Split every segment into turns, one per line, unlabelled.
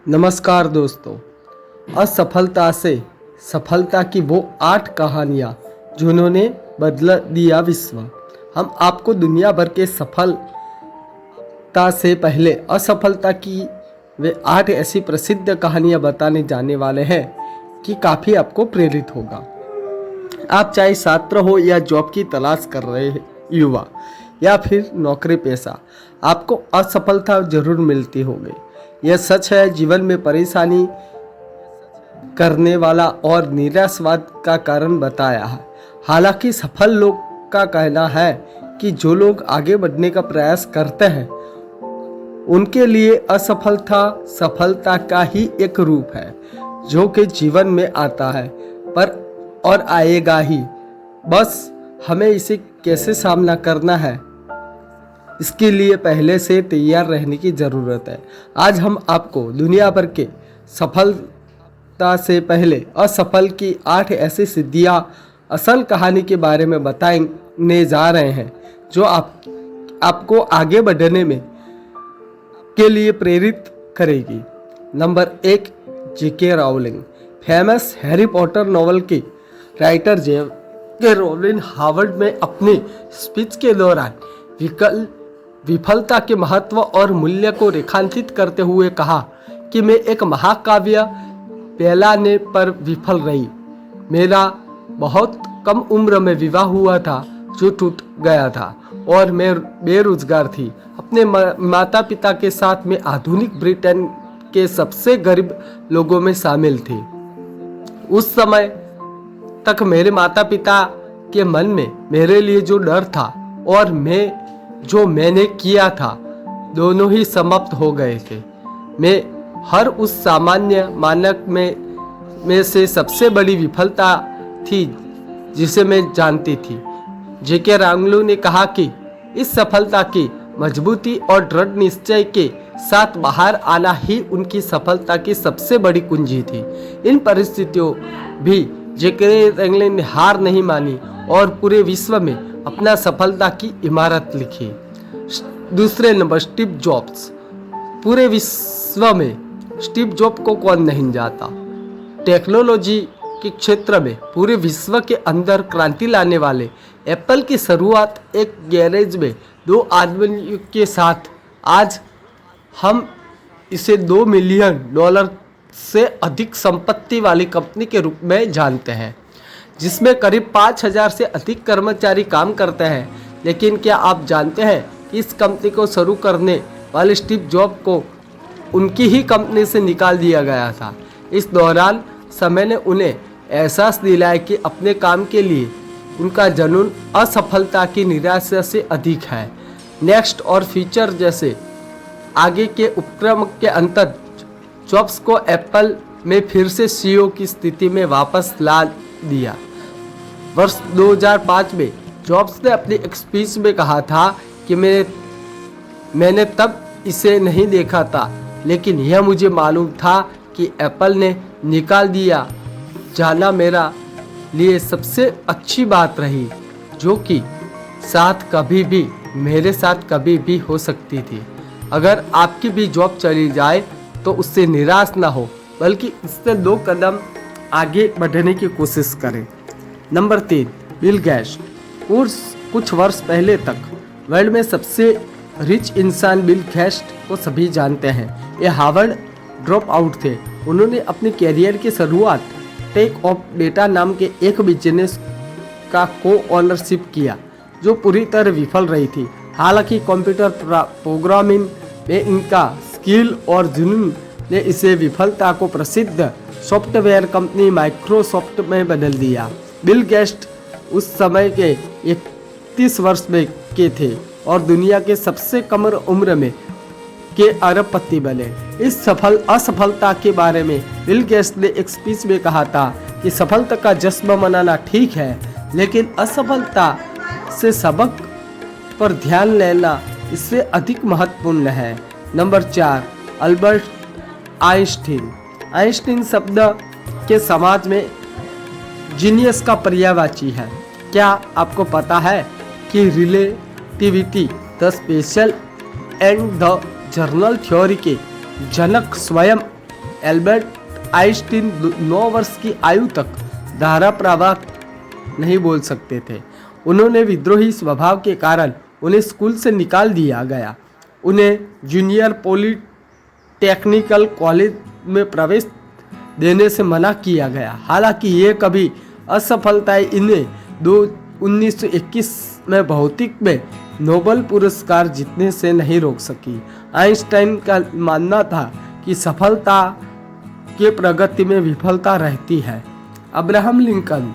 नमस्कार दोस्तों। असफलता से सफलता की वो 8 कहानियाँ जिन्होंने बदल दिया विश्व। हम आपको दुनिया भर के सफलता से पहले असफलता की वे 8 ऐसी प्रसिद्ध कहानियाँ बताने जाने वाले हैं कि काफ़ी आपको प्रेरित होगा। आप चाहे छात्र हो या जॉब की तलाश कर रहे युवा या फिर नौकरी पेशा, आपको असफलता जरूर मिलती होगी। यह सच है, जीवन में परेशानी करने वाला और निराशवाद का कारण बताया है। हालांकि सफल लोग का कहना है कि जो लोग आगे बढ़ने का प्रयास करते हैं उनके लिए असफलता सफलता का ही एक रूप है जो कि जीवन में आता है पर और आएगा ही। बस हमें इसे कैसे सामना करना है इसके लिए पहले से तैयार रहने की ज़रूरत है। आज हम आपको दुनिया भर के सफलता से पहले असफल की 8 ऐसी सिद्धियां असल कहानी के बारे में बताने जा रहे हैं जो आपको आगे बढ़ने में के लिए प्रेरित करेगी। Number 1, JK Rowling. Famous Harry Potter novel की राइटर जेके राउलिंग हार्वर्ड में अपनी स्पीच के दौरान विफलता के महत्व और मूल्य को रेखांकित करते हुए कहा कि मैं एक महाकाव्य फैलाने पर विफल रही। मेरा बहुत कम उम्र में विवाह हुआ था जो टूट गया था और मैं बेरोजगार थी। अपने माता पिता के साथ मैं आधुनिक ब्रिटेन के सबसे गरीब लोगों में शामिल थी। उस समय तक मेरे माता पिता के मन में मेरे लिए जो डर था और जो मैंने किया था दोनों ही समाप्त हो गए थे। मैं हर उस सामान्य मानक में से सबसे बड़ी विफलता थी जिसे मैं जानती थी। जेके राउलिंग ने कहा कि इस सफलता की मजबूती और दृढ़ निश्चय के साथ बाहर आना ही उनकी सफलता की सबसे बड़ी कुंजी थी। इन परिस्थितियों भी जेके राउलिंग ने हार नहीं मानी और पूरे विश्व में अपना सफलता की इमारत लिखी। दूसरे नंबर, स्टीव जॉब्स। पूरे विश्व में स्टीव जॉब को कौन नहीं जानता। टेक्नोलॉजी के क्षेत्र में पूरे विश्व के अंदर क्रांति लाने वाले एप्पल की शुरुआत एक गैरेज में 2 आदमियों के साथ। आज हम इसे $2 मिलियन से अधिक संपत्ति वाली कंपनी के रूप में जानते हैं जिसमें करीब 5,000 से अधिक कर्मचारी काम करते हैं। लेकिन क्या आप जानते हैं कि इस कंपनी को शुरू करने वाले स्टीव जॉब को उनकी ही कंपनी से निकाल दिया गया था। इस दौरान समय ने उन्हें एहसास दिलाया कि अपने काम के लिए उनका जुनून असफलता की निराशा से अधिक है। नेक्स्ट और फ्यूचर जैसे आगे के उपक्रम के अंतर जॉब्स को एप्पल में फिर से सीईओ की स्थिति में वापस ला दिया। वर्ष 2005 में जॉब्स ने अपनी एक स्पीच में कहा था कि मैंने तब इसे नहीं देखा था, लेकिन यह मुझे मालूम था कि एप्पल ने निकाल दिया जाना मेरा लिए सबसे अच्छी बात रही जो कि मेरे साथ कभी भी हो सकती थी। अगर आपकी भी जॉब चली जाए तो उससे निराश ना हो बल्कि इससे 2 कदम आगे बढ़ने की कोशिश करें। Number 3, Bill Gates. कुछ वर्ष पहले तक वर्ल्ड में सबसे रिच इंसान बिल गेट्स को सभी जानते हैं। ये हार्वर्ड ड्रॉप आउट थे। उन्होंने अपने कैरियर की शुरुआत टेक ऑफ डेटा नाम के एक बिजनेस का को-ओनरशिप किया जो पूरी तरह विफल रही थी। हालांकि कंप्यूटर प्रोग्रामिंग में इनका स्किल और जुनून ने इसे विफलता को प्रसिद्ध सॉफ्टवेयर कंपनी माइक्रोसॉफ्ट में बदल दिया। बिल गेट्स उस समय के 31 वर्ष में के थे और दुनिया के सबसे कम उम्र में के अरबपति बने। इस असफलता के बारे में बिल गेट्स ने एक स्पीच में कहा था कि सफलता का जश्न मनाना ठीक है, लेकिन असफलता से सबक पर ध्यान लेना इससे अधिक महत्वपूर्ण है। Number 4, Albert Einstein. आइंस्टीन शब्द के समाज में जीनियस का पर्यायवाची है। क्या आपको पता है कि relativity, the special and the general theory के जनक स्वयं एल्बर्ट आइंस्टीन 9 वर्ष की आयु तक धारा प्रवाह नहीं बोल सकते थे। उन्होंने विद्रोही स्वभाव के कारण उन्हें स्कूल से निकाल दिया गया। उन्हें जूनियर पॉलिटेक्निकल कॉलेज में प्रवेश देने से मना किया गया। हालांकि ये कभी असफलताएं इन्हें 1921 में भौतिक में नोबेल पुरस्कार जीतने से नहीं रोक सकी। आइंस्टाइन का मानना था कि सफलता के प्रगति में विफलता रहती है। अब्राहम लिंकन,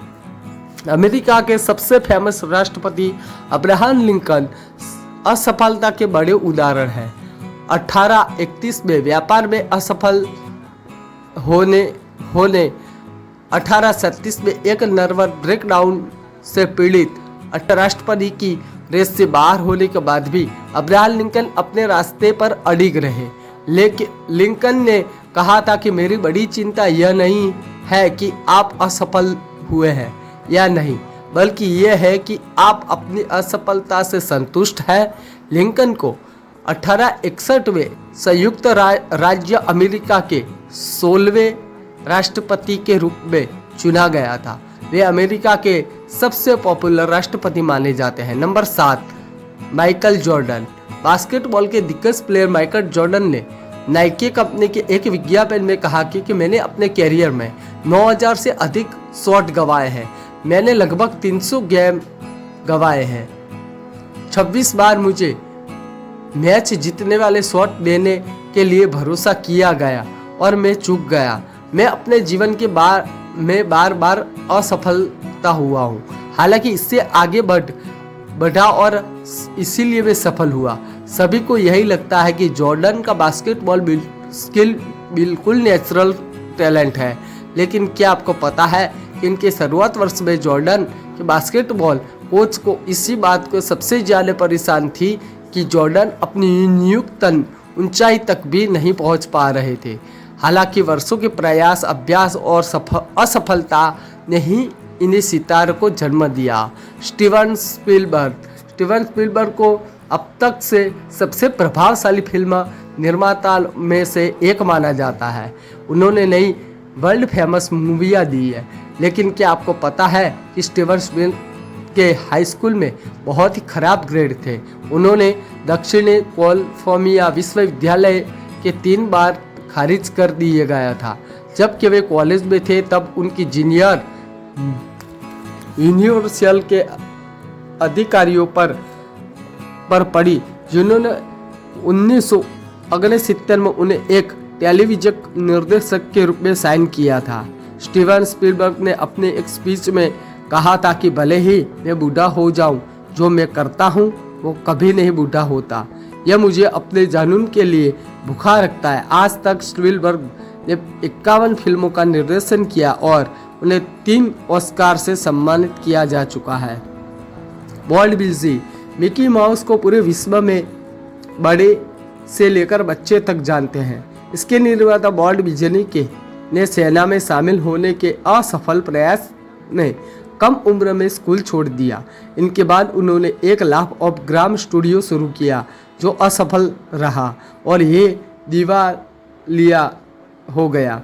अमेरिका के सबसे फेमस राष्ट्रपति अब्राहम लिंकन असफलता के बड़े उदाहरण हैं। 1831 में व्यापार में असफल होने 1837 में एक नर्वस ब्रेकडाउन से पीड़ित राष्ट्रपति की रेस से बाहर होने के बाद भी अब्राहम लिंकन अपने रास्ते पर अडिग रहे। लेकिन लिंकन ने कहा था कि मेरी बड़ी चिंता यह नहीं है कि आप असफल हुए हैं या नहीं, बल्कि यह है कि आप अपनी असफलता से संतुष्ट हैं। लिंकन को 1861 में संयुक्त राज्य अमेरिका के 16वें राष्ट्रपति के रूप में चुना गया था। वे अमेरिका के सबसे पॉपुलर राष्ट्रपति माने जाते हैं। Number 7, Michael Jordan. बास्केटबॉल के दिग्गज प्लेयर माइकल जॉर्डन ने नाइकी कंपनी के एक विज्ञापन में कहा कि मैंने अपने कैरियर में 9000 से अधिक शॉट गंवाए हैं। मैंने लगभग 300 गेम गंवाए हैं। 26 बार मुझे मैच जीतने वाले शॉट देने के लिए भरोसा किया गया और मैं चूक गया। मैं अपने जीवन के बार बार असफलता हुआ हूँ, हालांकि इससे आगे बढ़ा और इसीलिए मैं सफल हुआ। सभी को यही लगता है कि जॉर्डन का बास्केटबॉल स्किल बिल्कुल नेचुरल टैलेंट है, लेकिन क्या आपको पता है कि इनके शुरुआत वर्ष में जॉर्डन के बास्केटबॉल कोच को इसी बात को सबसे ज़्यादा परेशान थी कि जॉर्डन अपनी नियुक्त ऊंचाई तक भी नहीं पहुंच पा रहे थे। हालांकि वर्षों के प्रयास, अभ्यास और असफलता ने ही इन्हें सितारों को जन्म दिया। स्टीवन स्पीलबर्ग को अब तक से सबसे प्रभावशाली फिल्म निर्माता में से एक माना जाता है। उन्होंने नई वर्ल्ड फेमस मूवियाँ दी है, लेकिन क्या आपको पता है कि स्टीवन स्पीलबर्ग के हाई स्कूल में बहुत ही खराब ग्रेड थे। उन्होंने दक्षिणी कैलिफोर्निया विश्वविद्यालय के 3 बार खारिज कर दिया गया था। जबकि वे कॉलेज में थे तब उनकी जूनियर यूनिवर्सल के अधिकारियों पर पड़ी, जिन्होंने 1969 में उन्हें एक टेलीविजन निर्देशक के रूप में साइन किया था। स्टीवन स्पीलबर्ग ने अपने एक स्पीच में कहा था कि भले ही मैं बूढ़ा हो जाऊं, जो मैं करता हूं वो कभी नहीं बूढ़ा होता। यह मुझे अपने जुनून के लिए भूखा रखता है। आज तक स्पीलबर्ग ने 51 फिल्मों का निर्देशन किया और उन्हें 3 ऑस्कार से सम्मानित किया जा चुका है। वॉल्ट डिज्नी, मिकी माउस को पूरे विश्व में बड़े से लेकर बच्चे तक जानते हैं। इसके निर्माता वॉल्ट डिज्नी ने सेना में शामिल होने के असफल प्रयास में कम उम्र में स्कूल छोड़ दिया। इनके बाद उन्होंने एक लाफ ऑफ ग्राम स्टूडियो शुरू किया, जो असफल रहा और ये दिवालिया हो गया।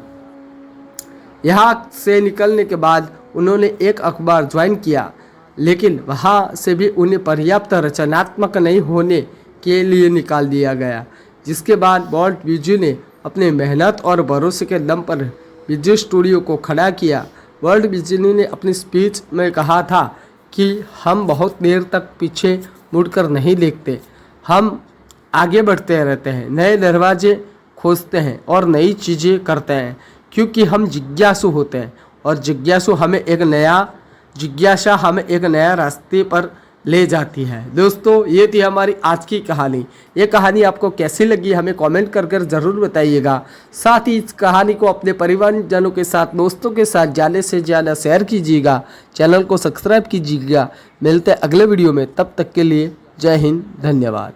यहाँ से निकलने के बाद उन्होंने एक अखबार ज्वाइन किया, लेकिन वहाँ से भी उन्हें पर्याप्त रचनात्मक नहीं होने के लिए निकाल दिया गया। जिसके बाद वॉल्ट डिज्नी ने अपने मेहनत और भरोसे के दम पर डिज्नी स्टूडियो को खड़ा किया। वॉल्ट डिज्नी ने अपनी स्पीच में कहा था कि हम बहुत देर तक पीछे मुड़कर नहीं देखते, हम आगे बढ़ते रहते हैं, नए दरवाजे खोजते हैं और नई चीज़ें करते हैं, क्योंकि हम जिज्ञासु होते हैं और जिज्ञासा हमें एक नया रास्ते पर ले जाती है। दोस्तों, ये थी हमारी आज की कहानी। ये कहानी आपको कैसी लगी हमें कमेंट कर ज़रूर बताइएगा। साथ ही इस कहानी को अपने परिवारजनों के साथ, दोस्तों के साथ ज़्यादा से ज़्यादा शेयर कीजिएगा। चैनल को सब्सक्राइब कीजिएगा। मिलते हैं अगले वीडियो में, तब तक के लिए जय हिंद, धन्यवाद।